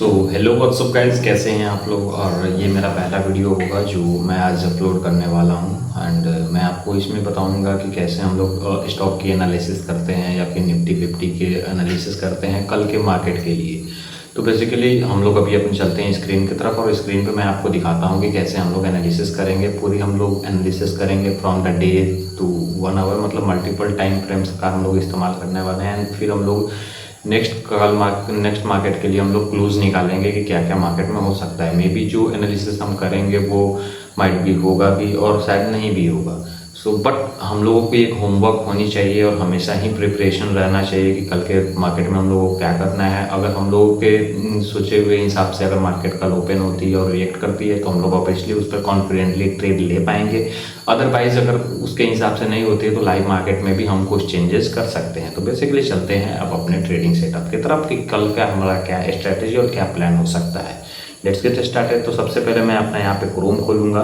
Hello what's up guys, कैसे हैं आप लोग। और ये मेरा पहला वीडियो होगा जो मैं आज अपलोड करने वाला हूँ। एंड मैं आपको इसमें बताऊंगा कि कैसे हम लोग स्टॉक की एनालिसिस करते हैं या फिर निफ्टी फिफ्टी के एनालिसिस करते हैं कल के मार्केट के लिए। तो बेसिकली हम लोग अभी अपने चलते हैं स्क्रीन की तरफ, और स्क्रीन पे मैं आपको दिखाता हूँ कि कैसे हम लोग एनालिसिस करेंगे। पूरी हम लोग एनालिसिस करेंगे from the day to 1 hour, मतलब मल्टीपल टाइम फ्रेम्स का हम लोग इस्तेमाल करने वाले हैं। एंड फिर हम लोग नेक्स्ट मार्केट के लिए हम लोग क्लूज निकालेंगे कि क्या क्या मार्केट में हो सकता है। मे बी जो एनालिसिस हम करेंगे वो माइट भी होगा भी और शायद नहीं भी होगा। बट हम लोगों को एक होमवर्क होनी चाहिए और हमेशा ही प्रिपरेशन रहना चाहिए कि कल के मार्केट में हम लोगों को क्या करना है। अगर हम लोगों के सोचे हुए हिसाब से अगर मार्केट कल ओपन होती है और रिएक्ट करती है तो हम लोग ऑब्वियसली उस पर कॉन्फिडेंटली ट्रेड ले पाएंगे। अदरवाइज अगर उसके हिसाब से नहीं होती है तो लाइव मार्केट में भी हम कुछ चेंजेस कर सकते हैं। तो बेसिकली चलते हैं अब अपने ट्रेडिंग सेटअप की तरफ कि कल का हमारा क्या स्ट्रैटेजी और क्या प्लान हो सकता है। Let's get started. तो सबसे पहले मैं अपना यहाँ पे क्रोम खोलूँगा।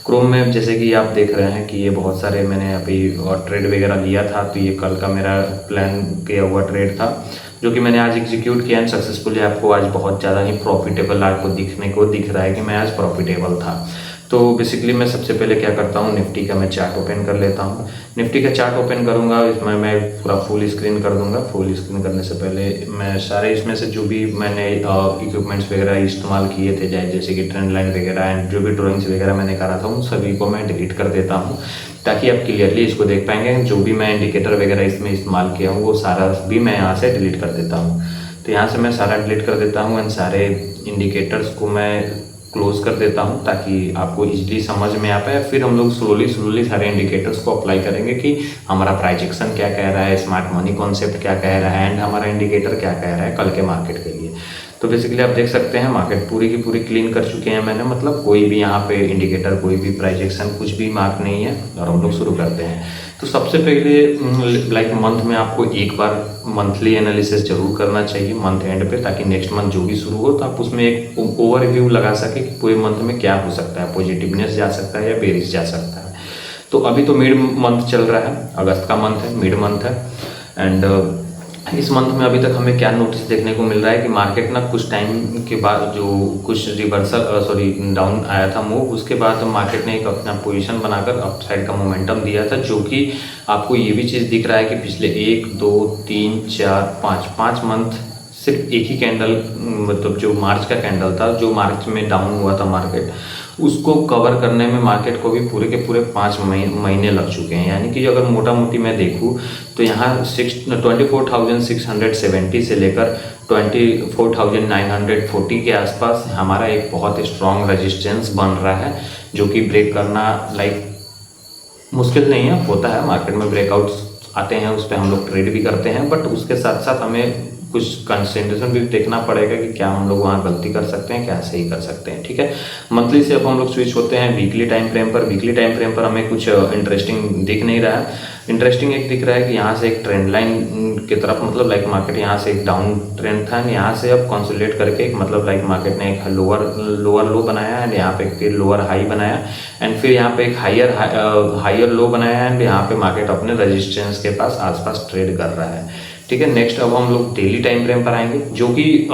क्रोम में जैसे कि आप देख रहे हैं कि ये बहुत सारे मैंने अभी और ट्रेड वगैरह लिया था, तो ये कल का मेरा प्लान किया हुआ ट्रेड था जो कि मैंने आज एग्जीक्यूट किया एंड सक्सेसफुली आपको आज बहुत ज़्यादा ही प्रॉफिटेबल आपको दिखने को दिख रहा है कि मैं आज प्रॉफिटेबल था। तो बेसिकली मैं सबसे पहले क्या करता हूँ, निफ्टी का मैं चार्ट ओपन कर लेता हूँ। निफ्टी का चार्ट ओपन करूँगा, इसमें मैं पूरा फुल स्क्रीन कर दूंगा। फुल स्क्रीन करने से पहले मैं सारे इसमें से जो भी मैंने इक्विपमेंट्स वगैरह इस्तेमाल किए थे, जैसे कि ट्रेंड लाइन वगैरह एंड जो भी ड्राइंग्स वगैरह मैंने करा था उन सभी को मैं डिलीट कर देता हूँ ताकि आप क्लियरली इसको देख पाएंगे। जो भी मैं इंडिकेटर वगैरह इसमें इस्तेमाल किया हूँ वो सारा भी मैं यहाँ से डिलीट कर देता हूँ। तो यहाँ से मैं सारा डिलीट कर देता हूँ एंड सारे इंडिकेटर्स को मैं क्लोज कर देता हूं ताकि आपको इजीली समझ में आ पाए। फिर हम लोग स्लोली सारे इंडिकेटर्स को अप्लाई करेंगे कि हमारा प्राइस एक्शन क्या कह रहा है, स्मार्ट मनी कॉन्सेप्ट क्या कह रहा है एंड हमारा इंडिकेटर क्या कह रहा है कल के मार्केट के लिए। तो बेसिकली आप देख सकते हैं मार्केट पूरी की पूरी क्लीन कर चुके हैं मैंने, मतलब कोई भी यहाँ पे इंडिकेटर कोई भी प्राइस एक्शन कुछ भी मार्क नहीं है। और हम लोग शुरू करते हैं। तो सबसे पहले लाइक मंथ में आपको एक बार मंथली एनालिसिस जरूर करना चाहिए मंथ एंड पे, ताकि नेक्स्ट मंथ जो भी शुरू हो तो आप उसमें एक ओवरव्यू लगा सके कि पूरे मंथ में क्या हो सकता है, पॉजिटिवनेस जा सकता है या बेरिश जा सकता है। तो अभी तो मिड मंथ चल रहा है, अगस्त का मंथ है, मिड मंथ है। एंड इस मंथ में अभी तक हमें क्या नोटिस देखने को मिल रहा है कि मार्केट ना कुछ टाइम के बाद जो कुछ रिवर्सल डाउन आया था मूव, उसके बाद मार्केट ने एक अपना पोजीशन बनाकर अपसाइड का मोमेंटम दिया था, जो कि आपको ये भी चीज़ दिख रहा है कि पिछले 1 2 3 4 5 मंथ सिर्फ एक ही कैंडल, मतलब जो मार्च का कैंडल था, जो मार्च में डाउन हुआ था मार्केट, उसको कवर करने में मार्केट को भी पूरे के पूरे 5 महीने लग चुके हैं। यानी कि अगर मोटा मोटी मैं देखूँ तो यहाँ 24,670 से लेकर 24,940 के आसपास हमारा एक बहुत स्ट्रॉन्ग रेजिस्टेंस बन रहा है, जो कि ब्रेक करना लाइक मुश्किल नहीं है, होता है मार्केट में ब्रेकआउट्स आते हैं, उस पर हम लोग ट्रेड भी करते हैं। बट उसके साथ साथ हमें कुछ कंसंट्रेशन भी देखना पड़ेगा कि क्या हम लोग वहाँ गलती कर सकते हैं, क्या सही कर सकते हैं। ठीक है, मंथली से अब हम लोग स्विच होते हैं वीकली टाइम फ्रेम पर। वीकली टाइम फ्रेम पर हमें कुछ इंटरेस्टिंग दिख नहीं रहा है। इंटरेस्टिंग एक दिख रहा है कि यहाँ से एक ट्रेंड लाइन की तरफ, मतलब लाइक मार्केट यहाँ से एक डाउन ट्रेंड था, यहाँ से अब कंसोलिडेट करके एक मतलब लाइक मार्केट ने एक लोअर लो बनाया एंड यहाँ पे एक लोअर हाई बनाया एंड फिर यहाँ पे एक हायर लो बनाया एंड यहाँ पे मार्केट अपने रेजिस्टेंस के पास आसपास ट्रेड कर रहा है। ठीक है, नेक्स्ट अब हम लोग डेली टाइम फ्रेम पर आएंगे, जो कि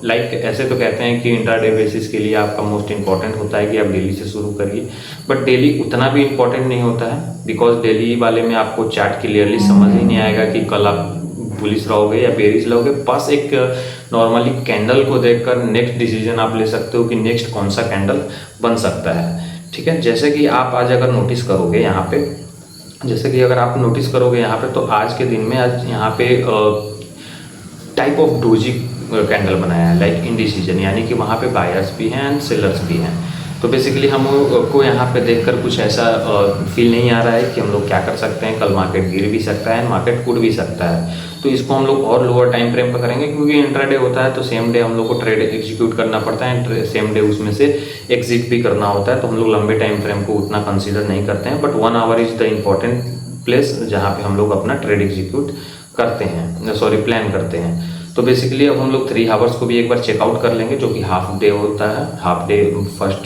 लाइक ऐसे तो कहते हैं कि इंट्राडे बेसिस के लिए आपका मोस्ट इंपॉर्टेंट होता है कि आप डेली से शुरू करिए। बट डेली उतना भी इंपॉर्टेंट नहीं होता है, बिकॉज डेली वाले में आपको चार्ट क्लियरली समझ ही नहीं आएगा कि कल आप बुलिश रहोगे या बेरिश रहोगे। बस एक नॉर्मली कैंडल को देखकर नेक्स्ट डिसीजन आप ले सकते हो कि नेक्स्ट कौन सा कैंडल बन सकता है। ठीक है, जैसे कि आप आज अगर नोटिस करोगे यहाँ पे, जैसे कि अगर आप नोटिस करोगे यहाँ पे, तो आज के दिन में आज यहाँ पे टाइप ऑफ डोजी कैंडल बनाया है लाइक इंडिसीजन, यानी कि वहाँ पे बायर्स भी हैं एंड सेलर्स भी हैं। तो बेसिकली हमको यहाँ पे देखकर कुछ ऐसा फील नहीं आ रहा है कि हम लोग क्या कर सकते हैं, कल मार्केट गिर भी सकता है, मार्केट कूद भी सकता है। तो इसको हम लोग और लोअर टाइम फ्रेम पर करेंगे, क्योंकि इंट्राडे होता है तो सेम डे हम लोग को ट्रेड एग्जीक्यूट करना पड़ता है, सेम डे उसमें से एग्जिट भी करना होता है। तो हम लोग लंबे टाइम फ्रेम को उतना कंसीडर नहीं करते हैं, but 1 our is the important place जहाँ पे हम लोग अपना ट्रेड एग्जीक्यूट करते हैं, प्लान करते हैं। तो बेसिकली अब हम लोग 3 आवर्स को भी एक बार चेकआउट कर लेंगे, जो कि हाफ डे होता है। हाफ डे फर्स्ट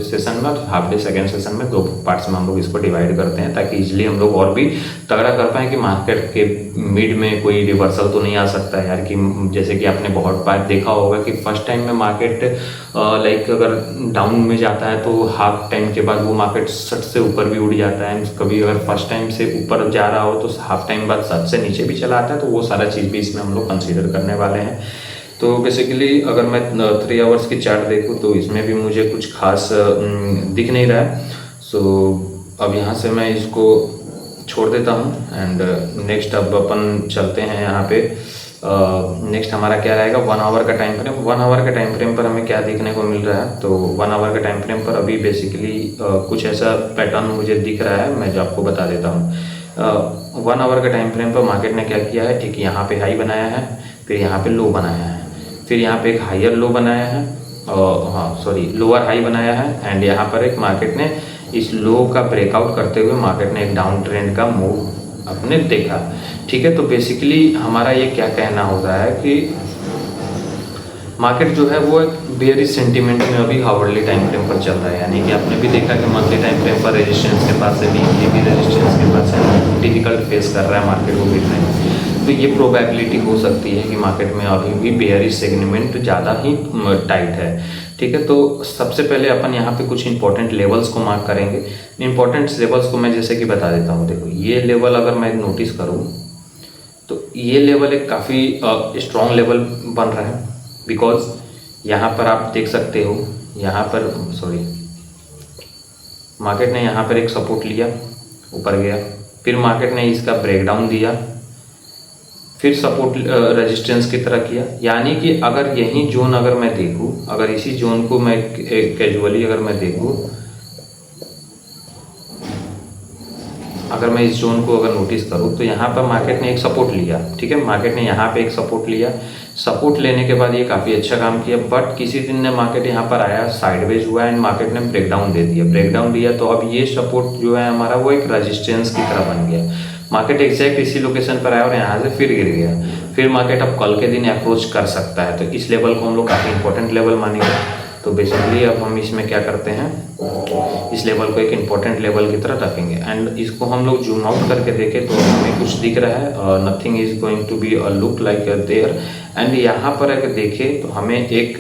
सेशन में और हाफ डे सेकेंड सेशन में, 2 पार्ट्स में हम लोग इसको डिवाइड करते हैं, ताकि इजीली हम लोग और भी तगड़ा कर पाएँ कि मार्केट के मिड में कोई रिवर्सल तो नहीं आ सकता है यार। कि जैसे कि आपने बहुत बार देखा होगा कि फर्स्ट टाइम में मार्केट लाइक अगर डाउन में जाता है तो हाफ टाइम के बाद वो मार्केट 60 से ऊपर भी उड़ जाता है। कभी अगर फर्स्ट टाइम से ऊपर जा रहा हो तो हाफ टाइम बाद 60 से नीचे भी चला आता है। तो वो सारा चीज़ भी इसमें हम लोग कंसीडर करने वाले हैं। तो बेसिकली अगर मैं 3 आवर्स की चार्ट देखूँ तो इसमें भी मुझे कुछ खास दिख नहीं रहा है। सो अब यहाँ से मैं इसको छोड़ देता हूँ एंड नेक्स्ट अब अपन चलते हैं यहाँ पे। नेक्स्ट हमारा क्या रहेगा, 1 आवर का टाइम फ्रेम। 1 आवर का टाइम फ्रेम पर हमें क्या देखने को मिल रहा है, तो 1 आवर का टाइम फ्रेम पर अभी बेसिकली कुछ ऐसा पैटर्न मुझे दिख रहा है, मैं जो आपको बता देता हूँ। 1 आवर का टाइम फ्रेम पर मार्केट ने क्या किया है, एक यहाँ पे हाई बनाया है, फिर यहाँ पे लो बनाया है, फिर यहाँ पे एक हायर लो बनाया है, लोअर हाई बनाया है, एंड यहाँ पर एक मार्केट ने इस लो का ब्रेकआउट करते हुए मार्केट ने एक डाउन ट्रेंड का मूव अपने देखा। ठीक है, तो बेसिकली हमारा ये क्या कहना होता है कि मार्केट जो है वो एक बेयरिश सेंटीमेंट में अभी हावर्ली टाइम फ्रेम पर चल रहा है। यानी कि आपने भी देखा कि मंथली टाइम फ्रेम पर रेजिस्टेंस के पास से भी रेजिस्टेंस के पास से डिफिकल्ट फेस कर रहा है मार्केट को गिरने में। तो ये प्रोबेबिलिटी हो सकती है कि मार्केट में अभी भी बेयरिश सेगमेंट ज़्यादा ही टाइट है। ठीक है, तो सबसे पहले अपन यहाँ पे कुछ इंपॉर्टेंट लेवल्स को मार्क करेंगे। इंपॉर्टेंट लेवल्स को मैं जैसे कि बता देता हूँ। देखो, ये लेवल अगर मैं नोटिस करूँ तो ये लेवल एक काफ़ी स्ट्रॉन्ग लेवल बन रहा है, बिकॉज यहाँ पर आप देख सकते हो, यहाँ पर मार्केट ने यहाँ पर एक सपोर्ट लिया, ऊपर गया, फिर मार्केट ने इसका ब्रेकडाउन दिया, फिर सपोर्ट रेजिस्टेंस की तरह किया। यानी कि अगर यही जोन अगर मैं देखूँ, अगर इसी जोन को मैं कैजुअली अगर मैं देखूँ, अगर मैं इस जोन को अगर नोटिस करूँ तो यहाँ पर मार्केट ने एक सपोर्ट लिया। ठीक है, मार्केट ने यहाँ पे एक सपोर्ट लिया, सपोर्ट लेने के बाद ये काफ़ी अच्छा काम किया, बट किसी दिन ने मार्केट यहाँ पर आया, साइडवेज हुआ एंड मार्केट ने ब्रेकडाउन दे दिया। ब्रेकडाउन दिया तो अब ये सपोर्ट जो है हमारा वो एक रेजिस्टेंस की तरह बन गया। मार्केट एग्जैक्ट इसी लोकेशन पर आया और यहाँ से फिर गिर गया। फिर मार्केट अब कल के दिन अप्रोच कर सकता है, तो इस लेवल को हम लोग काफ़ी इंपॉर्टेंट लेवल मानेंगे। तो बेसिकली अब हम इसमें क्या करते हैं, इस लेवल को एक इम्पॉर्टेंट लेवल की तरह रखेंगे एंड इसको हम लोग जूम आउट करके देखें तो हमें कुछ दिख रहा है, nothing is going to be a look like there. And यहाँ पर अगर देखें तो हमें एक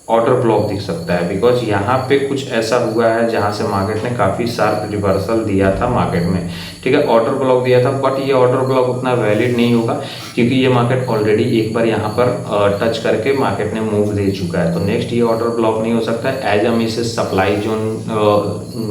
ऑर्डर ब्लॉक दिख सकता है, बिकॉज यहाँ पे कुछ ऐसा हुआ है जहाँ से मार्केट ने काफ़ी शार्प रिवर्सल दिया था मार्केट में। ठीक है, ऑर्डर ब्लॉक दिया था, बट ये ऑर्डर ब्लॉक उतना वैलिड नहीं होगा क्योंकि ये मार्केट ऑलरेडी एक बार यहाँ पर टच करके मार्केट ने मूव दे चुका है। तो नेक्स्ट ये ऑर्डर ब्लॉक नहीं हो सकता है। एज हम इसे सप्लाई जोन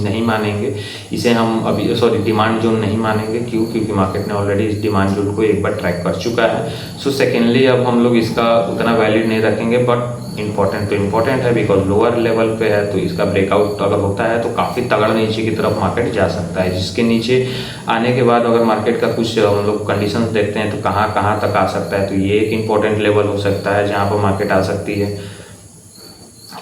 नहीं मानेंगे, इसे हम अभी डिमांड जोन नहीं मानेंगे। क्यों? क्योंकि मार्केट ने ऑलरेडी इस डिमांड जोन को एक बार ट्रैक कर चुका है। सो सेकेंडली अब हम लोग इसका उतना वैलिड नहीं रखेंगे, बट इंपॉर्टेंट तो इंपॉर्टेंट है बिकॉज लोअर लेवल पे है, तो इसका ब्रेकआउट अगर होता है तो काफ़ी तगड़ा नीचे की तरफ मार्केट जा सकता है, जिसके नीचे आने के बाद अगर मार्केट का कुछ हम लोग कंडीशंस देखते हैं तो कहाँ कहाँ तक आ सकता है। तो ये एक इंपॉर्टेंट लेवल हो सकता है जहाँ पर मार्केट आ सकती है।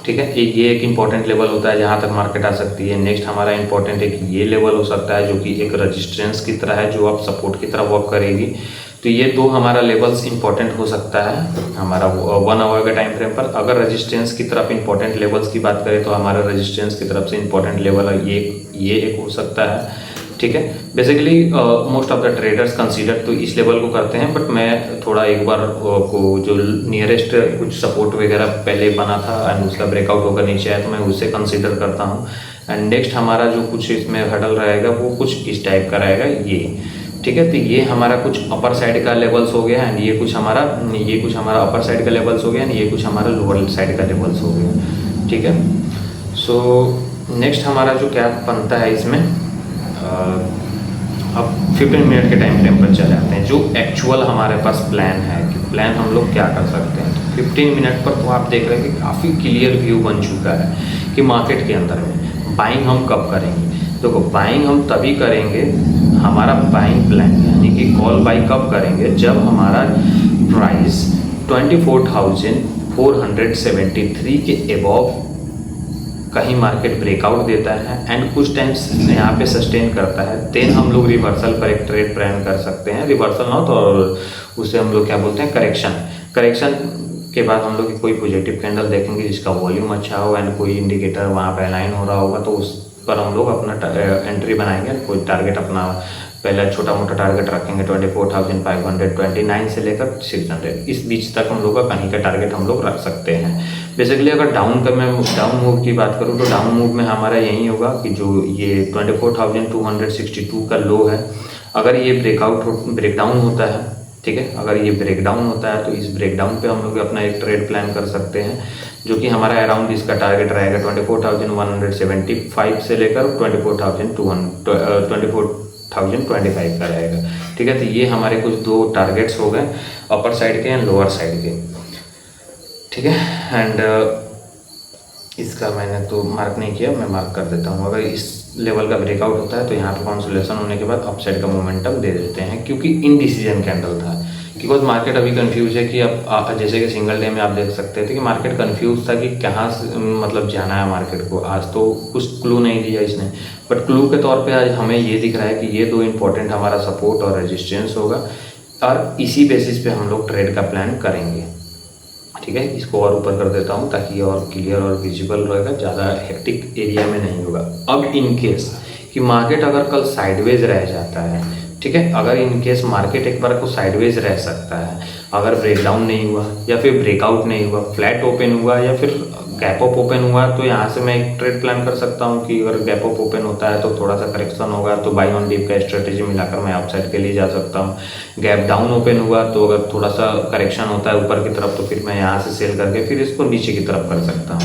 ठीक है, ये एक इंपॉर्टेंट लेवल होता है जहाँ तक मार्केट आ सकती है। नेक्स्ट हमारा इंपॉर्टेंट एक ये लेवल हो सकता है जो कि एक रेजिस्टेंस की तरह है, जो अब सपोर्ट की तरह वर्क करेगी। तो ये दो हमारा लेवल्स इंपॉर्टेंट हो सकता है हमारा 1 आवर के टाइम फ्रेम पर। अगर रेजिस्टेंस की तरफ इंपॉर्टेंट लेवल्स की बात करें तो हमारा रेजिस्टेंस की तरफ से इंपॉर्टेंट लेवल ये एक हो सकता है। ठीक है, basically most of the traders consider तो इस लेवल को करते हैं, बट मैं थोड़ा एक बार को जो नियरेस्ट कुछ सपोर्ट वगैरह पहले बना था एंड उसका ब्रेकआउट होकर नीचे आया तो मैं उसे कंसीडर करता हूँ। एंड नेक्स्ट हमारा जो कुछ इसमें हडल रहेगा वो कुछ इस टाइप का रहेगा ये। ठीक है, तो ये हमारा कुछ अपर साइड का लेवल्स हो गया एंड ये कुछ हमारा अपर साइड का लेवल्स हो गया एंड ये कुछ हमारा लोअर साइड का लेवल्स हो गया। ठीक है, सो नेक्स्ट हमारा जो क्या बनता है इसमें, अब 15 मिनट के टाइम फ्रेम पर चले आते हैं, जो एक्चुअल हमारे पास प्लान है कि प्लान हम लोग क्या कर सकते हैं। तो 15 मिनट पर तो आप देख रहे हैं कि काफ़ी क्लियर व्यू बन चुका है कि मार्केट के अंदर में बाइंग हम कब करेंगे। देखो, बाइंग हम तभी करेंगे, हमारा बाइंग प्लान यानी कि कॉल बाई कब करेंगे, जब हमारा प्राइस 24,473 के एबव कहीं मार्केट ब्रेकआउट देता है एंड कुछ टाइम्स यहाँ पे सस्टेन करता है, देन हम लोग रिवर्सल पर एक ट्रेड प्लान कर सकते हैं। रिवर्सल ना तो उसे हम लोग क्या बोलते हैं, करेक्शन के बाद हम लोग कोई पॉजिटिव कैंडल देखेंगे जिसका वॉल्यूम अच्छा हो एंड कोई इंडिकेटर वहाँ पे अलाइन हो रहा होगा, तो उस पर हम लोग अपना एंट्री बनाएंगे। कोई टारगेट अपना पहले छोटा मोटा टारगेट रखेंगे 24,529 से लेकर 600, इस बीच तक हम लोग का कहीं का टारगेट हम लोग रख सकते हैं। बेसिकली अगर डाउन मूव की बात करूँ तो डाउन मूव में हमारा यही होगा कि जो ये 24,262 का लो है, अगर ये ब्रेकडाउन होता है, ठीक है, अगर ये ब्रेकडाउन होता है तो इस ब्रेकडाउन पे हम लोग अपना एक ट्रेड प्लान कर सकते हैं, जो कि हमारा अराउंड इसका टारगेट रहेगा 24,175 से लेकर 24,025 का रहेगा। ठीक है, तो ये हमारे कुछ दो टारगेट्स हो गए, अपर साइड के एंड लोअर साइड के। ठीक है, एंड इसका मैंने तो मार्क नहीं किया, मैं मार्क कर देता हूँ। अगर इस लेवल का ब्रेकआउट होता है तो यहाँ पे कॉन्सोलेशन होने के बाद अपसाइड का मोमेंटम दे देते हैं, क्योंकि इनडिसीजन कैंडल था, बिकॉज मार्केट अभी कंफ्यूज है कि अब जैसे कि सिंगल डे में आप देख सकते थे कि मार्केट कंफ्यूज था कि कहाँ से मतलब जाना है मार्केट को। आज तो कुछ क्लू नहीं दिया इसने, बट क्लू के तौर पे आज हमें ये दिख रहा है कि ये दो इंपॉर्टेंट हमारा सपोर्ट और रेजिस्टेंस होगा, और इसी बेसिस पे हम लोग ट्रेड का प्लान करेंगे। ठीक है, इसको और ऊपर कर देता हूँ ताकि ये और क्लियर और विजिबल रहेगा, ज़्यादा हेक्टिक एरिया में नहीं होगा। अब इन केस कि मार्केट अगर कल साइडवेज रह जाता है, ठीक है, अगर इन केस मार्केट एक बार को साइडवेज रह सकता है, अगर ब्रेकडाउन नहीं हुआ या फिर ब्रेकआउट नहीं हुआ, फ्लैट ओपन हुआ या फिर गैप अप ओपन हुआ, तो यहाँ से मैं एक ट्रेड प्लान कर सकता हूँ कि अगर गैप अप ओपन होता है तो थोड़ा सा करेक्शन होगा, तो बाई ऑन डिप का स्ट्रेटेजी मिलाकर मैं अपसाइड के लिए जा सकता हूँ। गैप डाउन ओपन हुआ तो अगर थोड़ा सा करेक्शन होता है ऊपर की तरफ, तो फिर मैं यहाँ से सेल करके फिर इसको नीचे की तरफ कर सकता हूँ।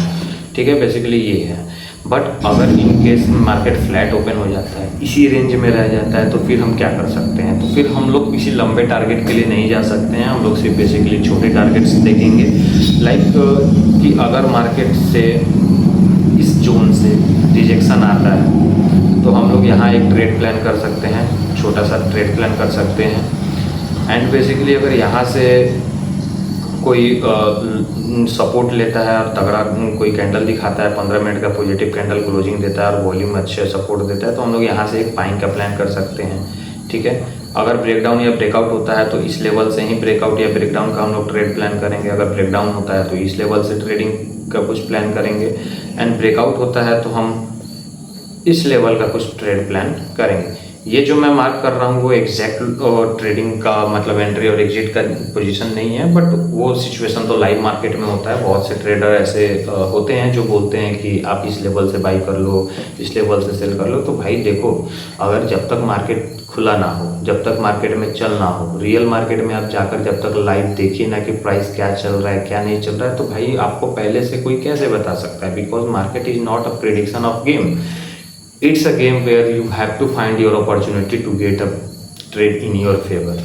ठीक है, बेसिकली ये है। बट अगर in case market flat open हो जाता है, इसी रेंज में रह जाता है, तो फिर हम क्या कर सकते हैं, तो फिर हम लोग किसी लंबे टारगेट के लिए नहीं जा सकते हैं, हम लोग सिर्फ बेसिकली छोटे टारगेट्स देखेंगे। लाइक कि अगर मार्केट से इस जोन से रिजेक्शन आता है तो हम लोग यहाँ एक ट्रेड प्लान कर सकते हैं, छोटा सा ट्रेड प्लान कर सकते हैं। एंड बेसिकली अगर यहाँ से कोई सपोर्ट लेता है और तगड़ा कोई कैंडल दिखाता है, 15 मिनट का पॉजिटिव कैंडल क्लोजिंग देता है और वॉल्यूम अच्छे सपोर्ट देता है, तो हम लोग यहाँ से एक बाइंग का प्लान कर सकते हैं। ठीक है, अगर ब्रेकडाउन या ब्रेकआउट होता है तो इस लेवल से ही ब्रेकआउट या ब्रेकडाउन का हम लोग ट्रेड प्लान करेंगे। अगर ब्रेकडाउन होता है तो इस लेवल से ट्रेडिंग का कुछ प्लान करेंगे, एंड ब्रेकआउट होता है तो हम इस लेवल का कुछ ट्रेड प्लान करेंगे। ये जो मैं मार्क कर रहा हूँ वो एग्जैक्ट ट्रेडिंग का मतलब एंट्री और एग्जिट का पोजीशन नहीं है, बट वो सिचुएशन तो लाइव मार्केट में होता है। बहुत से ट्रेडर ऐसे होते हैं जो बोलते हैं कि आप इस लेवल से बाई कर लो, इस लेवल से सेल कर लो। तो भाई देखो, अगर जब तक मार्केट खुला ना हो, जब तक मार्केट में चल ना हो, रियल मार्केट में आप जाकर जब तक लाइव देखिए ना कि प्राइस क्या चल रहा है क्या नहीं चल रहा है, तो भाई आपको पहले से कोई कैसे बता सकता है, because market is not a prediction of game. It's a game where you have to find your opportunity to get a trade in your favor।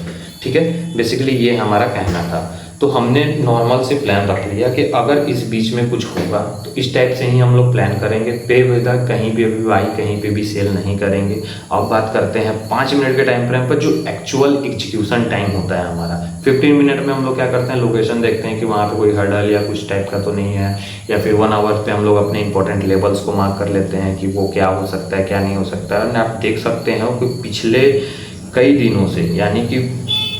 ठीक है, बेसिकली ये हमारा कहना था। तो हमने नॉर्मल से प्लान रख लिया कि अगर इस बीच में कुछ होगा तो इस टाइप से ही हम लोग प्लान करेंगे, बेवजह कहीं पे भी बाई कहीं पे भी सेल नहीं करेंगे। अब बात करते हैं 5 मिनट के टाइम फ्रेम पर, जो एक्चुअल एग्जीक्यूशन टाइम होता है हमारा। 15 मिनट में हम लोग क्या करते हैं, लोकेशन देखते हैं कि वहाँ पे कोई हर्डल या कुछ टाइप का तो नहीं है, या फिर 1 आवर पे हम लोग अपने इंपॉर्टेंट लेवल्स को मार्क कर लेते हैं कि वो क्या हो सकता है क्या नहीं हो सकता है। आप देख सकते हैं कि पिछले कई दिनों से, यानी कि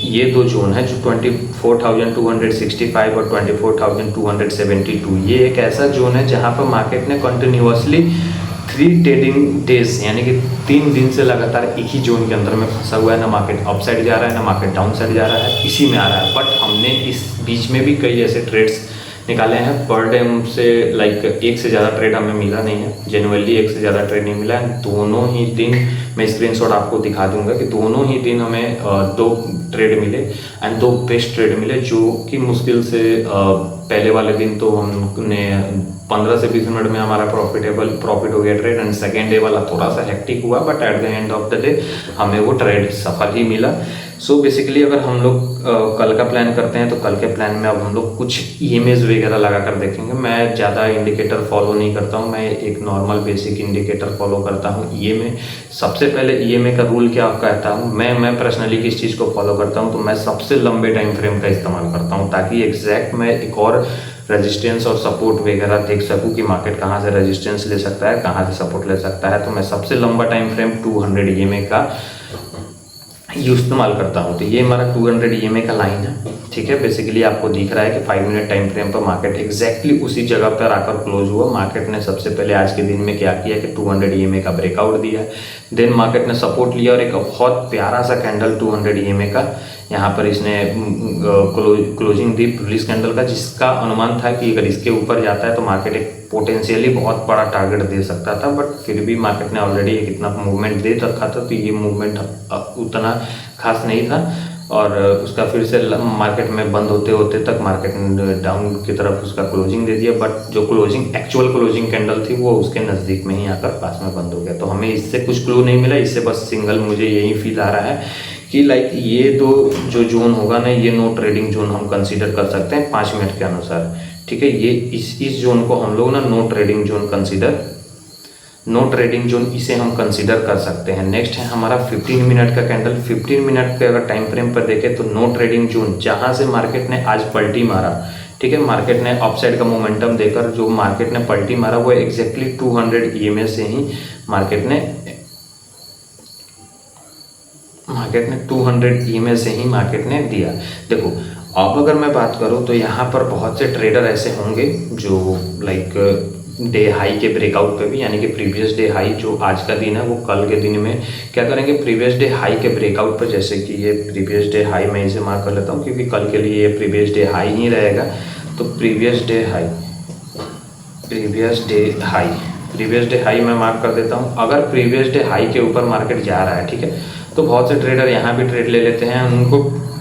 ये दो जोन है जो 24,265 और 24,272, ये एक ऐसा जोन है जहाँ पर मार्केट ने कंटिन्यूअसली 3 ट्रेडिंग डेज यानी कि 3 दिन से लगातार एक ही जोन के अंदर में फंसा हुआ है। ना मार्केट अप साइड जा रहा है ना मार्केट डाउन साइड जा रहा है, इसी में आ रहा है। बट हमने इस बीच में भी कई ऐसे ट्रेड्स निकाले हैं। पर डे से लाइक एक से ज़्यादा ट्रेड हमें मिला नहीं है, जेनुअली एक से ज़्यादा ट्रेड नहीं मिला है। दोनों ही दिन मैं स्क्रीनशॉट आपको दिखा दूंगा कि दोनों ही दिन हमें 2 ट्रेड मिले एंड 2 बेस्ट ट्रेड मिले, जो कि मुश्किल से पहले वाले दिन तो हमने 15 से 20 मिनट में हमारा प्रॉफिट हो गया ट्रेड, एंड सेकेंड डे वाला थोड़ा सा हेक्टिक हुआ, but at the end of the day हमें वो ट्रेड सफल ही मिला। सो बेसिकली अगर हम लोग कल का प्लान करते हैं तो कल के प्लान में अब हम लोग कुछ ईएमएस वगैरह लगा कर देखेंगे। मैं ज़्यादा इंडिकेटर फॉलो नहीं करता हूँ, मैं एक नॉर्मल बेसिक इंडिकेटर फॉलो करता हूँ। ईएमए सबसे पहले, ईएमए का रूल क्या कहता हूँ, मैं पर्सनली किस चीज़ को फॉलो करता हूँ, तो मैं सबसे लंबे टाइम फ्रेम का इस्तेमाल करता हूँ, ताकि एग्जैक्ट मैं एक और रेजिस्टेंस और सपोर्ट वगैरह देख सकूं कि मार्केट कहाँ से रेजिस्टेंस ले सकता है, कहाँ से सपोर्ट ले सकता है। तो मैं सबसे लंबा टाइम फ्रेम 200 ईएमए का ये इस्तेमाल करता हूँ। तो ये हमारा 200 EMA का लाइन है, ठीक है। बेसिकली आपको दिख रहा है कि 5 मिनट टाइम फ्रेम पर मार्केट एग्जैक्टली उसी जगह पर आकर क्लोज हुआ। मार्केट ने सबसे पहले आज के दिन में क्या किया कि 200 EMA का ब्रेकआउट दिया, देन मार्केट ने सपोर्ट लिया और एक बहुत प्यारा सा कैंडल 200 EMA का यहाँ पर इसने क्लोजिंग दी पुलिस कैंडल का, जिसका अनुमान था कि अगर इसके ऊपर जाता है तो मार्केट एक पोटेंशियली बहुत बड़ा टारगेट दे सकता था। बट फिर भी मार्केट ने ऑलरेडी एक इतना मूवमेंट दे रखा था, तो ये मूवमेंट उतना खास नहीं था और उसका फिर से मार्केट में बंद होते होते तक मार्केट ने डाउन की तरफ उसका क्लोजिंग दे दिया। बट जो क्लोजिंग एक्चुअल क्लोजिंग कैंडल थी वो उसके नज़दीक में ही आकर पास में बंद हो गया। तो हमें इससे कुछ क्लू नहीं मिला, इससे बस सिंगल मुझे यही फील आ रहा है कि लाइक ये तो जो जोन होगा ना, ये नो ट्रेडिंग जोन हम कंसीडर कर सकते हैं 5 मिनट के अनुसार, ठीक है। ये इस जोन को हम लोग ना नो ट्रेडिंग जोन इसे हम कंसीडर कर सकते हैं। नेक्स्ट है हमारा 15 मिनट का कैंडल। 15 मिनट पे अगर टाइम फ्रेम पर देखें तो नो ट्रेडिंग जोन जहां से मार्केट ने आज पलटी मारा, ठीक है, मार्केट ने अपसाइड का मोमेंटम देकर जो मार्केट ने पलटी मारा वो एग्जैक्टली 200 EMA से ही मार्केट ने 200 EMA से ही मार्केट ने दिया। देखो अब अगर मैं बात करूं तो यहाँ पर बहुत से ट्रेडर ऐसे होंगे जो लाइक डे हाई के ब्रेकआउट पे भी, यानी कि प्रीवियस डे हाई जो आज का दिन है वो कल के दिन में क्या करेंगे, प्रीवियस डे हाई के ब्रेकआउट पर, जैसे कि ये प्रीवियस डे हाई मैं इसे मार्क कर लेता हूँ क्योंकि कल के लिए ये प्रीवियस डे हाई ही रहेगा। तो प्रीवियस डे हाई मैं मार्क कर देता हूँ। अगर प्रीवियस डे हाई के ऊपर मार्केट जा रहा है, ठीक है, तो बहुत से ट्रेडर यहाँ भी ट्रेड ले लेते हैं, उनको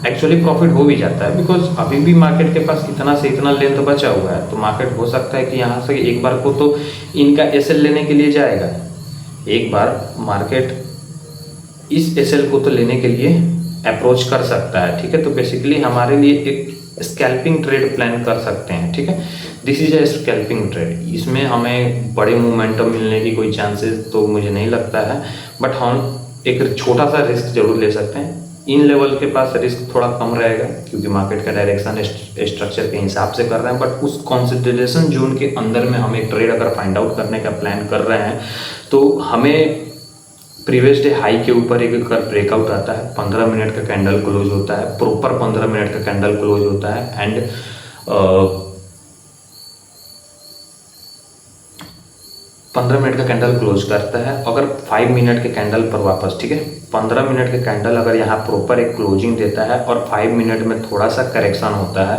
एक्चुअली प्रॉफिट हो भी जाता है बिकॉज अभी भी मार्केट के पास इतना से इतना लेंथ बचा हुआ है। तो मार्केट हो सकता है कि यहाँ से एक बार को तो इनका एसएल लेने के लिए जाएगा, एक बार मार्केट इस एसएल को तो लेने के लिए अप्रोच कर सकता है, ठीक है। तो बेसिकली हमारे लिए एक स्कैल्पिंग ट्रेड प्लान कर सकते हैं, ठीक है। This is a scalping trade. इसमें हमें बड़े मोमेंटम मिलने की कोई चांसेस तो मुझे नहीं लगता है, बट हम एक छोटा सा रिस्क जरूर ले सकते हैं। इन लेवल के पास रिस्क थोड़ा कम रहेगा क्योंकि मार्केट का डायरेक्शन स्ट्रक्चर के हिसाब से कर रहे हैं, बट उस कंसिडरेशन जोन के अंदर में हम एक ट्रेड अगर फाइंड आउट करने का प्लान कर रहे हैं तो हमें प्रीवियस डे हाई के ऊपर एक ब्रेकआउट आता है, 15 मिनट का कैंडल क्लोज होता है, प्रॉपर 15 मिनट का कैंडल क्लोज होता है एंड 15 मिनट का कैंडल क्लोज करता है। अगर 5 मिनट के कैंडल पर वापस, ठीक है, 15 मिनट का कैंडल अगर यहाँ प्रॉपर एक क्लोजिंग देता है और 5 मिनट में थोड़ा सा करेक्शन होता है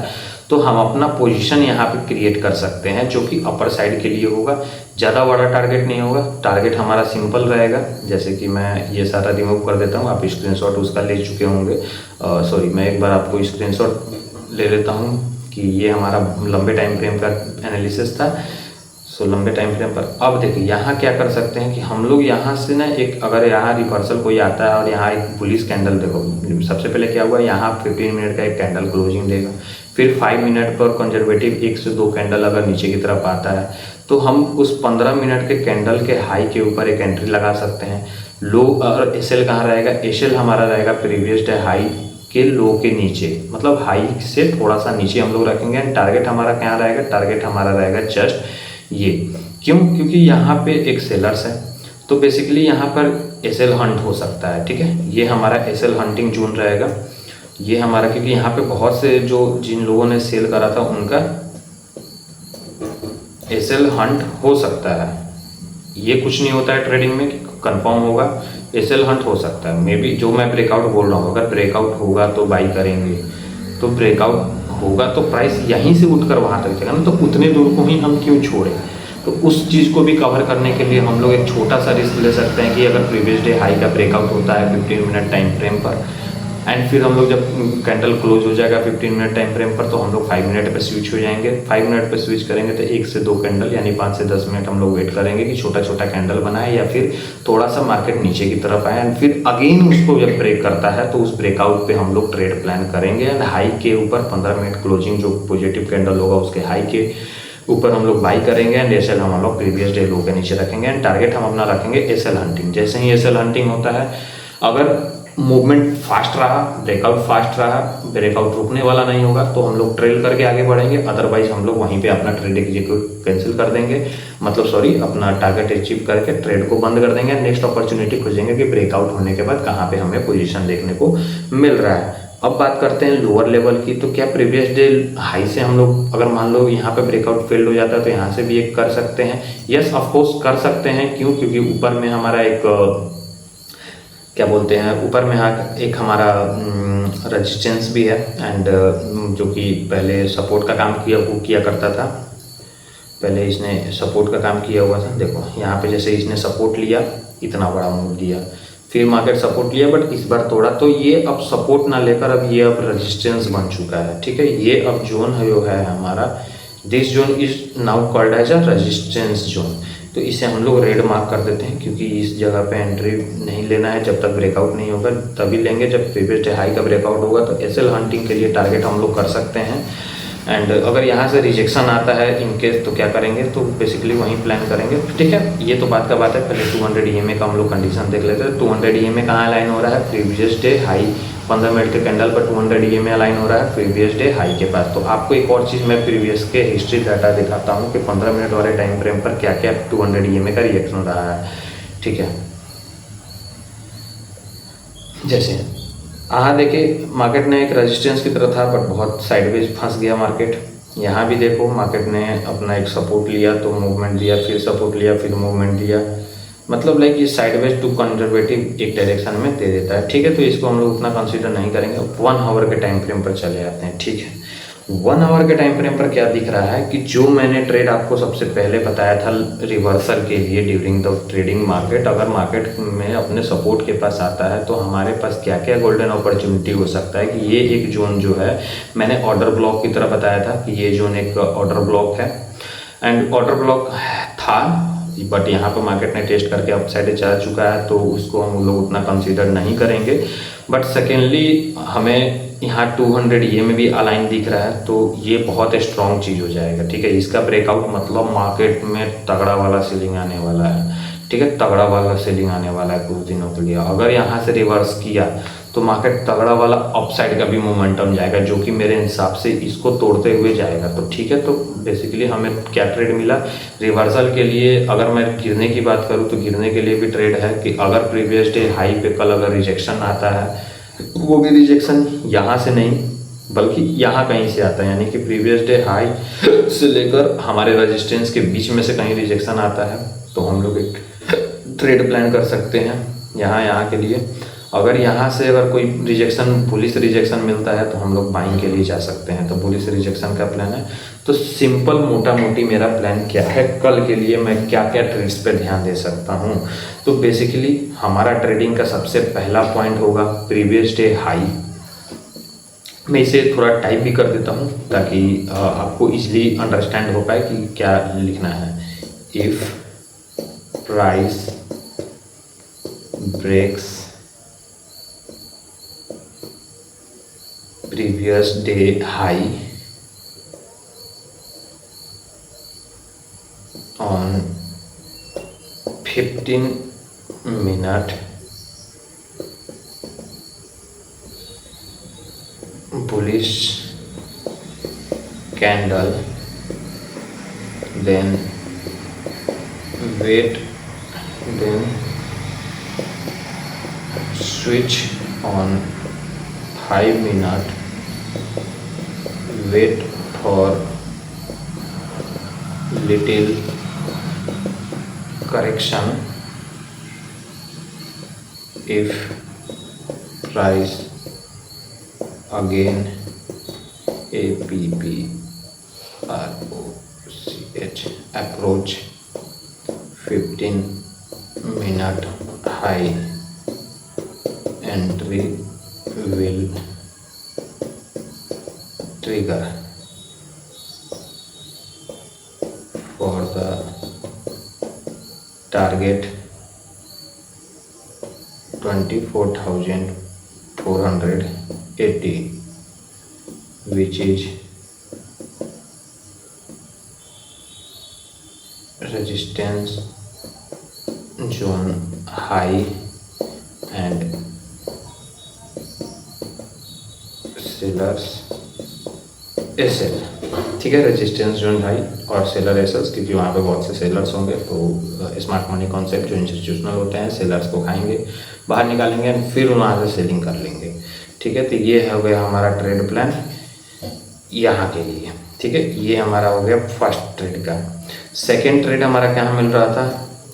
तो हम अपना पोजीशन यहाँ पे क्रिएट कर सकते हैं जो कि अपर साइड के लिए होगा। ज़्यादा बड़ा टारगेट नहीं होगा, टारगेट हमारा सिंपल रहेगा। जैसे कि मैं ये सारा रिमूव कर देता हूँ, आप स्क्रीनशॉट उसका ले चुके होंगे। सॉरी, मैं एक बार आपको स्क्रीनशॉट ले लेता हूँ कि ये हमारा लंबे टाइम फ्रेम का एनालिसिस था। सो लंबे टाइम फ्रेम पर अब देखिए यहाँ क्या कर सकते हैं कि हम लोग यहाँ से ना एक, अगर यहाँ रिवर्सल कोई आता है और यहाँ एक बुलिश कैंडल, देखो सबसे पहले क्या हुआ, यहाँ 15 मिनट का एक कैंडल क्लोजिंग देगा, फिर 5 मिनट पर कंजर्वेटिव 1 से 2 कैंडल अगर नीचे की तरफ आता है तो हम उस 15 मिनट के कैंडल के हाई के ऊपर एक एंट्री लगा सकते हैं। लो और एसएल कहाँ रहेगा, एसएल हमारा रहेगा प्रीवियस डे हाई के लो के नीचे, मतलब हाई से थोड़ा सा नीचे हम लोग रखेंगे। एंड टारगेट हमारा क्या रहेगा, टारगेट हमारा रहेगा जस्ट ये, क्यों, क्योंकि यहाँ पे एक सेलर्स है तो बेसिकली यहाँ पर एसएल हंट हो सकता है, ठीक है। ये हमारा एसएल हंटिंग जोन रहेगा, ये हमारा, क्योंकि यहाँ पे बहुत से जो जिन लोगों ने सेल करा था उनका एसएल हंट हो सकता है। ये कुछ नहीं होता है ट्रेडिंग में कंफर्म होगा, एसएल हंट हो सकता है। मे बी जो मैं ब्रेकआउट बोल रहा हूँ, अगर ब्रेकआउट होगा तो बाई करेंगे, तो ब्रेकआउट होगा तो प्राइस यहीं से उठकर वहाँ तक जाएगा ना, तो उतने दूर को ही हम क्यों छोड़ें। तो उस चीज़ को भी कवर करने के लिए हम लोग एक छोटा सा रिस्क ले सकते हैं कि अगर प्रीवियस डे हाई का ब्रेकआउट होता है 15 मिनट टाइम फ्रेम पर एंड फिर हम लोग जब कैंडल क्लोज हो जाएगा 15 मिनट टाइम फ्रेम पर तो हम लोग 5 मिनट पे स्विच हो जाएंगे। 5 मिनट पे स्विच करेंगे तो 1 से 2 कैंडल यानी 5 से 10 मिनट हम लोग वेट करेंगे कि छोटा छोटा कैंडल बनाए या फिर थोड़ा सा मार्केट नीचे की तरफ आए एंड फिर अगेन उसको जब ब्रेक करता है तो उस ब्रेकआउट पे हम लोग ट्रेड प्लान करेंगे एंड हाई के ऊपर 15 मिनट क्लोजिंग जो पॉजिटिव कैंडल होगा उसके हाई के ऊपर हम लोग बाई करेंगे एंड एसएल हम लोग प्रीवियस डे लो के नीचे रखेंगे एंड टारगेट हम अपना रखेंगे एसएल हंटिंग। जैसे ही एसएल हंटिंग होता है, अगर मूवमेंट फास्ट रहा, ब्रेकआउट फास्ट रहा, ब्रेकआउट रुकने वाला नहीं होगा तो हम लोग ट्रेल करके आगे बढ़ेंगे, अदरवाइज हम लोग वहीं पे अपना ट्रेड एग्जीक्यूट कैंसिल कर देंगे, मतलब सॉरी अपना टारगेट अचीव करके ट्रेड को बंद कर देंगे। नेक्स्ट अपॉर्चुनिटी खोजेंगे कि ब्रेकआउट होने के बाद कहाँ पे हमें पोजीशन देखने को मिल रहा है। अब बात करते हैं लोअर लेवल की, तो क्या प्रीवियस डे हाई से हम लोग अगर मान लो यहाँ पे ब्रेकआउट फेल्ड हो जाता है तो यहाँ से भी एक कर सकते हैं। यस ऑफकोर्स कर सकते हैं, क्यों? क्योंकि ऊपर में हमारा एक क्या बोलते हैं, ऊपर में एक हमारा रेजिस्टेंस भी है एंड जो कि पहले सपोर्ट का काम किया करता था। पहले इसने सपोर्ट का काम किया हुआ था। देखो यहाँ पे जैसे इसने सपोर्ट लिया, इतना बड़ा मूव दिया, फिर मार्केट सपोर्ट लिया बट इस बार तोड़ा, तो ये अब सपोर्ट ना लेकर अब ये अब रेजिस्टेंस बन चुका है। ठीक है, ये अब जोन है जो है हमारा, this zone is now called as a resistance zone. तो इसे हम लोग रेड मार्क कर देते हैं, क्योंकि इस जगह पे एंट्री नहीं लेना है जब तक ब्रेकआउट नहीं होगा, तभी लेंगे जब प्रीवियस डे हाई का ब्रेकआउट होगा। तो एसएल हंटिंग के लिए टारगेट हम लोग कर सकते हैं। एंड अगर यहाँ से रिजेक्शन आता है इनकेस तो क्या करेंगे, तो बेसिकली वहीं प्लान करेंगे। ठीक है, ये तो बात का बात है। पहले 200 EMA का हम लोग कंडीशन देख लेते हैं। 200 EMA कहाँ अलाइन हो रहा है? प्रीवियस डे हाई 15 मिनट के कैंडल पर 200 EMA अलाइन हो रहा है प्रीवियस डे हाई के पास। तो आपको एक और चीज़ मैं प्रीवियस के हिस्ट्री डाटा दिखाता हूँ कि 15 मिनट वाले टाइम फ्रेम पर क्या क्या 200 EMA का रिएक्शन रहा है। ठीक है, जैसे यहाँ देखिए मार्केट ने एक रेजिस्टेंस की तरह था बट बहुत साइडवेज फंस गया मार्केट। यहाँ भी देखो मार्केट ने अपना एक सपोर्ट लिया तो मूवमेंट दिया, फिर सपोर्ट लिया, फिर मूवमेंट दिया, मतलब लाइक ये साइडवेज टू कंजर्वेटिव एक डायरेक्शन में दे देता है। ठीक है, तो इसको हम लोग उतना कंसीडर नहीं करेंगे। 1 आवर के टाइम फ्रेम पर चले जाते हैं। ठीक है, 1 आवर के टाइम फ्रेम पर क्या दिख रहा है कि जो मैंने ट्रेड आपको सबसे पहले बताया था रिवर्सल के लिए ड्यूरिंग द ट्रेडिंग मार्केट, अगर मार्केट में अपने सपोर्ट के पास आता है तो हमारे पास क्या क्या गोल्डन अपॉर्चुनिटी हो सकता है कि ये एक जोन जो है मैंने ऑर्डर ब्लॉक की तरह बताया था कि ये जोन एक ऑर्डर ब्लॉक है एंड ऑर्डर ब्लॉक था, बट यहाँ पर मार्केट ने टेस्ट करके अपसाइड जा चुका है तो उसको हम लोग उतना कंसीडर नहीं करेंगे। बट सेकेंडली हमें यहाँ 200 EMA भी अलाइन दिख रहा है तो ये बहुत स्ट्रॉन्ग चीज़ हो जाएगा। ठीक है, इसका ब्रेकआउट मतलब मार्केट में तगड़ा वाला सेलिंग आने वाला है। ठीक है, तगड़ा वाला सेलिंग आने वाला है कुछ दिनों के लिए। अगर यहाँ से रिवर्स किया तो मार्केट तगड़ा वाला अपसाइड का भी मोमेंटम जाएगा, जो कि मेरे हिसाब से इसको तोड़ते हुए जाएगा। तो ठीक है, तो बेसिकली हमें क्या ट्रेड मिला रिवर्सल के लिए? अगर मैं गिरने की बात करूँ तो गिरने के लिए भी ट्रेड है कि अगर प्रीवियस डे हाई पे कल अगर रिजेक्शन आता है, वो भी रिजेक्शन यहाँ से नहीं बल्कि यहाँ कहीं से आता है, यानी कि प्रीवियस डे हाई से लेकर हमारे रेजिस्टेंस के बीच में से कहीं रिजेक्शन आता है तो हम लोग एक ट्रेड प्लान कर सकते हैं यहाँ के लिए। अगर यहाँ से अगर कोई रिजेक्शन बुलिश रिजेक्शन मिलता है तो हम लोग बाइंग के लिए जा सकते हैं। तो बुलिश रिजेक्शन का प्लान है। तो सिंपल मोटा मोटी मेरा प्लान क्या है, कल के लिए मैं क्या क्या ट्रेड्स पे ध्यान दे सकता हूँ। तो बेसिकली हमारा ट्रेडिंग का सबसे पहला पॉइंट होगा प्रीवियस डे हाई। मैं इसे थोड़ा टाइप भी कर देता हूँ ताकि आपको इजीली अंडरस्टैंड हो पाए कि क्या लिखना है। If price breaks previous day high on 15-minute bullish candle, then wait, then switch on 5-minute, wait for little correction. If price again APPROCH approach 15-minute high, entry will trigger for the target 24,480, which is resistance zone high and sellers SL, ठीक है, resistance zone high और seller SLs, क्योंकि वहाँ पे बहुत से sellers होंगे। तो स्मार्ट मनी कॉन्सेप्ट जो इंस्टीट्यूशनल होते हैं, सेलर्स को खाएंगे, बाहर निकालेंगे एंड फिर वहाँ से सेलिंग कर लेंगे, ठीक है। तो ये हो गया हमारा ट्रेड प्लान यहाँ के लिए, ठीक है। ये हमारा हो गया फर्स्ट ट्रेड का। सेकेंड ट्रेड हमारा क्या मिल रहा था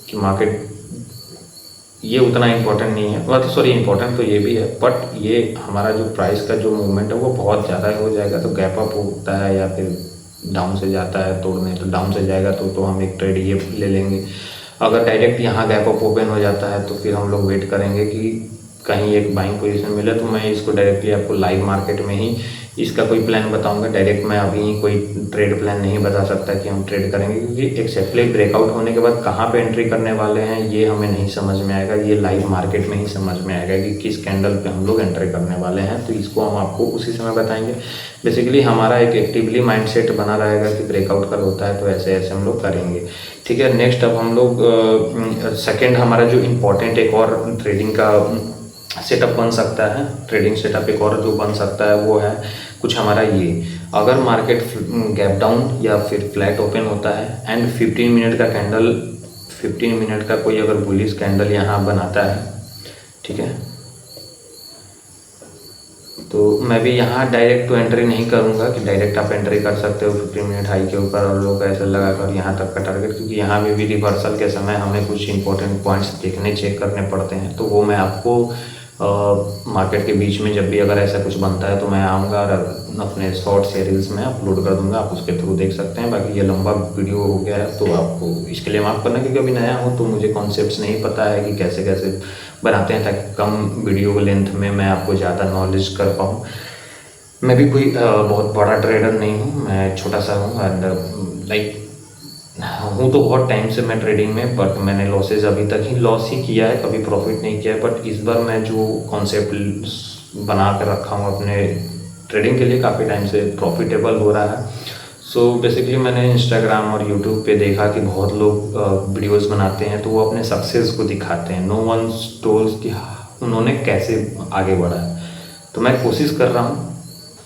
कि मार्केट, ये उतना इम्पोर्टेंट नहीं है, मतलब सॉरी इम्पोर्टेंट तो ये भी है, बट ये हमारा जो प्राइस का जो मूवमेंट है वो बहुत ज़्यादा हो जाएगा। तो गैप अप होता है या फिर डाउन से जाता है तोड़ने, तो डाउन से जाएगा तो हम एक ट्रेड ये ले लेंगे। अगर डायरेक्ट यहाँ गैप अप ओपन हो जाता है तो फिर हम लोग वेट करेंगे कि कहीं एक बाइंग पोजीशन मिले। तो मैं इसको डायरेक्टली आपको लाइव मार्केट में ही इसका कोई प्लान बताऊंगा। डायरेक्ट मैं अभी कोई ट्रेड प्लान नहीं बता सकता कि हम ट्रेड करेंगे, क्योंकि एक्सेप्टली ब्रेकआउट होने के बाद कहाँ पे एंट्री करने वाले हैं ये हमें नहीं समझ में आएगा। ये लाइव मार्केट में ही समझ में आएगा कि किस कैंडल पे हम लोग एंट्री करने वाले हैं। तो इसको हम आपको उसी समय बताएंगे। बेसिकली हमारा एक एक्टिवली माइंडसेट बना रहेगा कि ब्रेकआउट कल होता है तो ऐसे ऐसे हम लोग करेंगे, ठीक है। नेक्स्ट अब हम लोग सेकेंड हमारा जो इम्पोर्टेंट एक और ट्रेडिंग का सेटअप बन सकता है, ट्रेडिंग सेटअप एक और जो बन सकता है वो है कुछ हमारा ये, अगर मार्केट गैप डाउन या फिर फ्लैट ओपन होता है एंड 15 मिनट का कैंडल, 15 मिनट का कोई अगर बुलिश कैंडल यहाँ बनाता है, ठीक है, तो मैं भी यहाँ डायरेक्ट तो एंट्री नहीं करूँगा कि डायरेक्ट आप एंट्री कर सकते हो 15 मिनट हाई के ऊपर और लोग ऐसे लगाकर यहाँ तक का टारगेट, क्योंकि यहाँ में भी रिवर्सल के समय हमें कुछ इंपॉर्टेंट पॉइंट्स देखने चेक करने पड़ते हैं। तो वो मैं आपको मार्केट के बीच में जब भी अगर ऐसा कुछ बनता है तो मैं आऊँगा और अपने शॉर्ट्स या रील्स में अपलोड कर दूँगा, आप उसके थ्रू देख सकते हैं। बाकी ये लंबा वीडियो हो गया है तो आपको इसके लिए माफ़ करना, क्योंकि अभी नया हूँ तो मुझे कॉन्सेप्ट्स नहीं पता है कि कैसे कैसे बनाते हैं, ताकि कम वीडियो लेंथ में मैं आपको ज़्यादा नॉलेज कर पाऊँ। मैं भी कोई बहुत बड़ा ट्रेडर नहीं हूँ, मैं छोटा सा हूँ एंड लाइक हूँ तो बहुत टाइम से मैं ट्रेडिंग में, बट मैंने लॉसेज अभी तक ही लॉस ही किया है, कभी प्रॉफिट नहीं किया है। बट इस बार मैं जो कॉन्सेप्ट बना कर रखा हूँ अपने ट्रेडिंग के लिए, काफ़ी टाइम से प्रॉफिटेबल हो रहा है। सो बेसिकली मैंने इंस्टाग्राम और यूट्यूब पे देखा कि बहुत लोग वीडियोस बनाते हैं तो वो अपने सक्सेस को दिखाते हैं, नो वन टोल्स कि उन्होंने कैसे आगे बढ़ा है। तो मैं कोशिश कर रहा हूँ,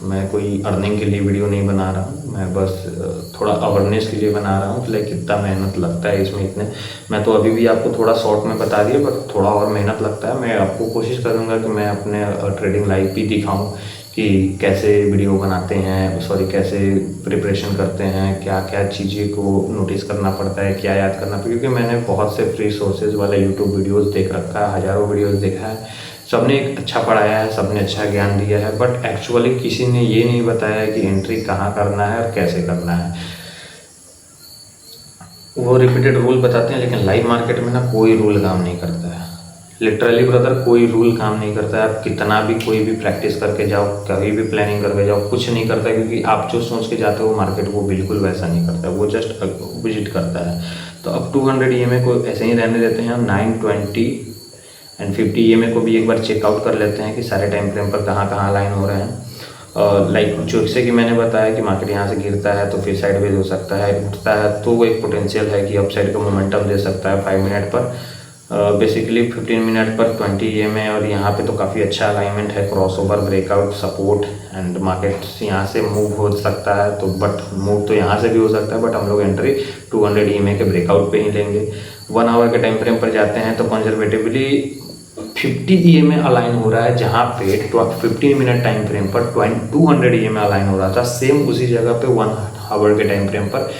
मैं कोई अर्निंग के लिए वीडियो नहीं बना रहा हूँ, मैं बस थोड़ा अवेयरनेस के लिए बना रहा हूँ कि लाइक कितना मेहनत लगता है इसमें। इतने मैं तो अभी भी आपको थोड़ा शॉर्ट में बता दिया, बट थोड़ा और मेहनत लगता है। मैं आपको कोशिश करूँगा कि मैं अपने ट्रेडिंग लाइव भी दिखाऊँ कि कैसे वीडियो बनाते हैं, सॉरी कैसे प्रिपरेशन करते हैं, क्या क्या चीज़ें को नोटिस करना पड़ता है, क्या याद करना पड़ता है। क्योंकि मैंने बहुत से फ्री सोर्सेज वाले यूट्यूब वीडियोज़ देख रखा है, हज़ारों वीडियोज़ देखा है, सबने एक अच्छा पढ़ाया है, सबने अच्छा ज्ञान दिया है, बट एक्चुअली किसी ने ये नहीं बताया कि एंट्री कहाँ करना है और कैसे करना है। वो रिपीटेड रूल बताते हैं, लेकिन लाइव मार्केट में ना कोई रूल काम नहीं करता है। लिटरली ब्रदर कोई रूल काम नहीं करता है। आप कितना भी कोई भी प्रैक्टिस करके जाओ, कभी भी प्लानिंग करके जाओ, कुछ नहीं करता है, क्योंकि आप जो सोच के जाते हो मार्केट वो बिल्कुल वैसा नहीं करता है, वो जस्ट विजिट करता है। तो अब 200 EMA को ऐसे ही रहने देते हैं, 920 एंड 50 EMA को भी एक बार चेकआउट कर लेते हैं कि सारे टाइम फ्रेम पर कहाँ कहाँ अलाइन हो रहे हैं। लाइक जैसे कि मैंने बताया कि मार्केट यहाँ से गिरता है तो फिर साइडवेज हो सकता है, उठता है तो वो एक पोटेंशियल है कि अपसाइड का मोमेंटम दे सकता है 5 मिनट पर। बेसिकली 15 मिनट पर 20 EMA और यहाँ पे तो काफ़ी अच्छा अलाइनमेंट है, crossover, breakout, support and market यहाँ से मूव हो सकता है। तो बट मूव तो यहाँ से भी हो सकता है, बट हम लोग एंट्री 200 EMA के ब्रेकआउट पे ही लेंगे। 1 आवर के टाइम फ्रेम पर जाते हैं तो कंजर्वेटिवली 50 EMA अलाइन हो रहा है, जहाँ पे 15 मिनट टाइम फ्रेम पर 200 EMA अलाइन हो रहा था। सेम उसी जगह पे 1 आवर के टाइम फ्रेम पर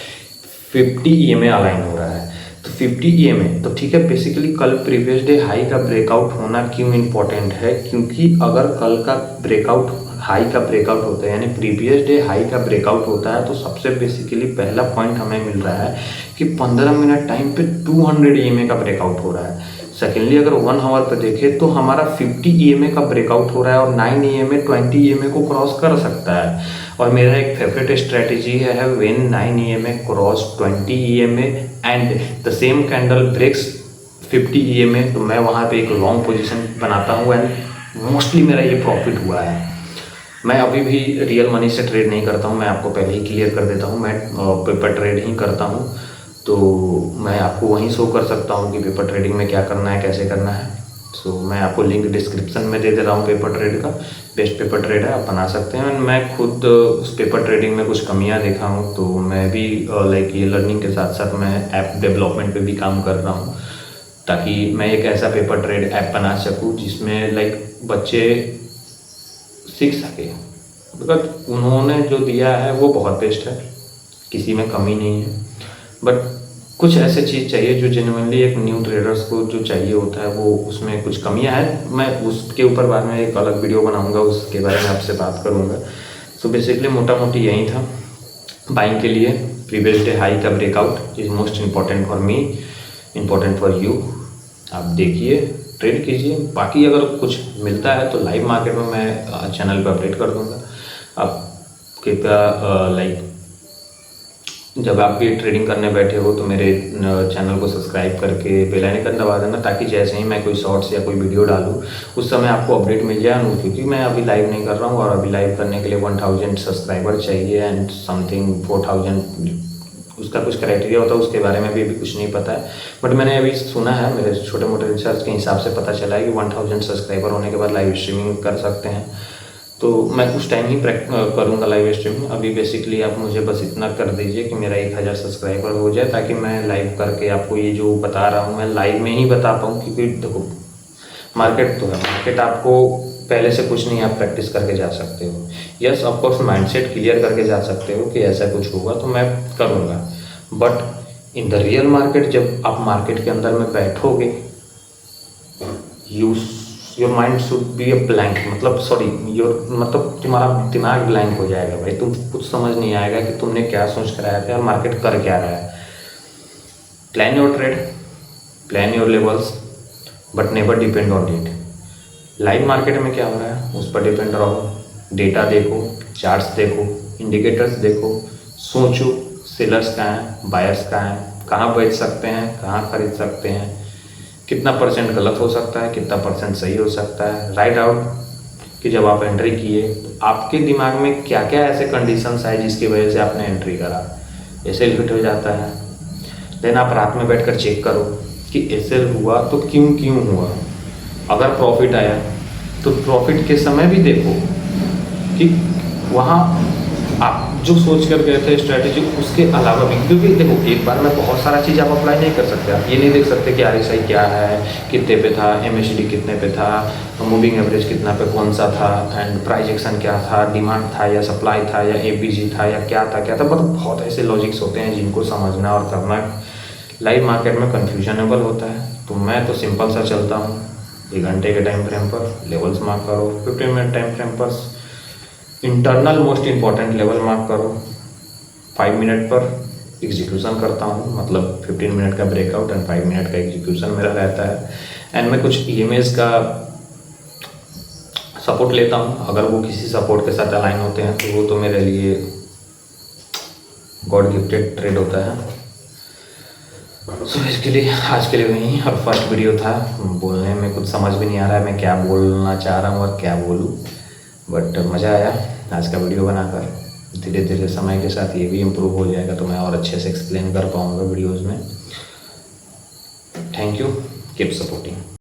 50 EMA अलाइन हो रहा है। तो 50 EMA तो ठीक है। बेसिकली कल प्रीवियस डे हाई का ब्रेकआउट होना क्यों इम्पोर्टेंट है, क्योंकि अगर कल का ब्रेकआउट हाई का ब्रेकआउट होता है, यानी प्रीवियस डे हाई का ब्रेकआउट होता है, तो सबसे बेसिकली पहला पॉइंट हमें मिल रहा है कि 15 मिनट टाइम पे 200 EMA का ब्रेकआउट हो रहा है। सेकेंडली अगर 1 आवर पे देखें तो हमारा 50 EMA का ब्रेकआउट हो रहा है और 9 EMA 20 EMA को क्रॉस कर सकता है। और मेरा एक फेवरेट स्ट्रेटेजी है when 9 EMA cross 20 EMA and the same candle breaks 50 EMA, तो मैं वहाँ पे एक लॉन्ग पोजीशन बनाता हूँ एंड मोस्टली मेरा ये प्रॉफिट हुआ है। मैं अभी भी रियल मनी से ट्रेड नहीं करता हूँ, मैं आपको पहले ही क्लियर कर देता हूँ, मैं पेपर ट्रेड ही करता हूँ। तो मैं आपको वहीं शो कर सकता हूँ कि पेपर ट्रेडिंग में क्या करना है, कैसे करना है। सो मैं आपको लिंक डिस्क्रिप्शन में दे दे रहा हूँ पेपर ट्रेड का, बेस्ट पेपर ट्रेड है, आप बना सकते हैं। मैं खुद उस पेपर ट्रेडिंग में कुछ कमियां देखा हूँ, तो मैं भी लाइक ये लर्निंग के साथ साथ मैं ऐप डेवलपमेंट पे भी काम कर रहा हूँ, ताकि मैं एक ऐसा पेपर ट्रेड ऐप बना सकूँ जिसमें लाइक बच्चे सीख सके। बिकॉज उन्होंने जो दिया है वो बहुत बेस्ट है, किसी में कमी नहीं है, बट कुछ ऐसे चीज़ चाहिए जो जेन्युइनली एक न्यू ट्रेडर्स को जो चाहिए होता है, वो उसमें कुछ कमियां हैं। मैं उसके ऊपर बाद में एक अलग वीडियो बनाऊंगा, उसके बारे में आपसे बात करूंगा। सो बेसिकली मोटा मोटी यही था बाइंग के लिए। प्रीवियस डे हाई का breakout is most important for me, important for you. आप देखिए, ट्रेड कीजिए। बाकी अगर कुछ मिलता है तो लाइव मार्केट में मैं चैनल पर अपडेट कर दूंगा। आप कृपया लाइक जब आप भी ट्रेडिंग करने बैठे हो तो मेरे चैनल को सब्सक्राइब करके बेल आइकन दबा देना, ताकि जैसे ही मैं कोई शॉर्ट्स या कोई वीडियो डालूँ उस समय आपको अपडेट मिल जाए। क्योंकि मैं अभी लाइव नहीं कर रहा हूँ, और अभी लाइव करने के लिए 1000 सब्सक्राइबर चाहिए एंड समथिंग 4000 उसका कुछ क्राइटेरिया होता है, उसके बारे में भी कुछ नहीं पता है। बट मैंने अभी सुना है, मेरे छोटे मोटे रिसर्च के हिसाब से पता चला है कि 1000 सब्सक्राइबर होने के बाद लाइव स्ट्रीमिंग कर सकते हैं। तो मैं उस टाइम ही करूँगा लाइव स्ट्रीमिंग। अभी बेसिकली आप मुझे बस इतना कर दीजिए कि मेरा 1000 सब्सक्राइबर हो जाए, ताकि मैं लाइव करके आपको ये जो बता रहा हूँ मैं लाइव में ही बता पाऊँ। क्योंकि देखो, मार्केट तो है, मार्केट आपको पहले से कुछ नहीं, आप प्रैक्टिस करके जा सकते हो। यस ऑफकोर्स माइंडसेट क्लियर करके जा सकते हो कि ऐसा कुछ होगा तो मैं करूँगा, but in the real market जब आप मार्केट के अंदर में बैठोगे, your mind should be a blank, मतलब तुम्हारा दिमाग ब्लैंक हो जाएगा भाई। तुम कुछ समझ नहीं आएगा कि तुमने क्या सोच कर आया था और मार्केट कर क्या रहा है। Plan your trade, plan your levels, but never depend on it. Live market में क्या हो रहा है उस पर डिपेंड रहो। डेटा देखो, चार्ट्स देखो, इंडिकेटर्स देखो, सोचो सेलर्स कहाँ हैं, बायर्स कहाँ हैं, कहाँ बेच सकते हैं, कहाँ खरीद सकते हैं, कितना परसेंट गलत हो सकता है, कितना परसेंट सही हो सकता है। राइट आउट कि जब आप एंट्री किए तो आपके दिमाग में क्या क्या ऐसे कंडीशंस आए जिसकी वजह से आपने एंट्री करा। एसएल हिट हो जाता है, देन आप रात में बैठकर चेक करो कि एसएल हुआ तो क्यों हुआ। अगर प्रॉफिट आया तो प्रॉफिट के समय भी देखो कि वहाँ आप जो सोच कर गए थे स्ट्रैटेजी, उसके अलावा भी। क्योंकि देखो, एक बार में बहुत सारा चीज़ आप अप्लाई नहीं कर सकते। आप ये नहीं देख सकते कि आरएसआई क्या है, कितने पे था, एमएसीडी कितने पे था, मूविंग एवरेज कितना पे कौन सा था, एंड प्राइस एक्शन क्या था, डिमांड था या सप्लाई था या एपीजी था या क्या था। मतलब बहुत ऐसे लॉजिक्स होते हैं जिनको समझना और करना लाइव मार्केट में कन्फ्यूजनेबल होता है। तो मैं तो सिंपल सा चलता हूँ, 1 घंटे के टाइम फ्रेम पर लेवल्स मार्क करो, 15 मिनट टाइम फ्रेम पर internal most important level mark करो, 5 मिनट पर एग्जीक्यूशन करता हूँ। मतलब 15 मिनट का ब्रेकआउट एंड 5 मिनट का एग्जीक्यूशन मेरा रहता है। एंड मैं कुछ ईएमएस का सपोर्ट लेता हूँ, अगर वो किसी सपोर्ट के साथ अलाइन होते हैं तो वो तो मेरे लिए गॉड गिफ्टेड ट्रेड होता है। सो इसके लिए आज के लिए वही और फर्स्ट वीडियो था। बोलने में कुछ समझ भी नहीं आ रहा है मैं क्या बोलना चाह रहा हूँ और क्या बोलूँ, बट मज़ा आया आज का वीडियो बनाकर। धीरे धीरे समय के साथ ये भी इम्प्रूव हो जाएगा तो मैं और अच्छे से एक्सप्लेन कर पाऊँगा वीडियोज़ में। Thank you, keep supporting.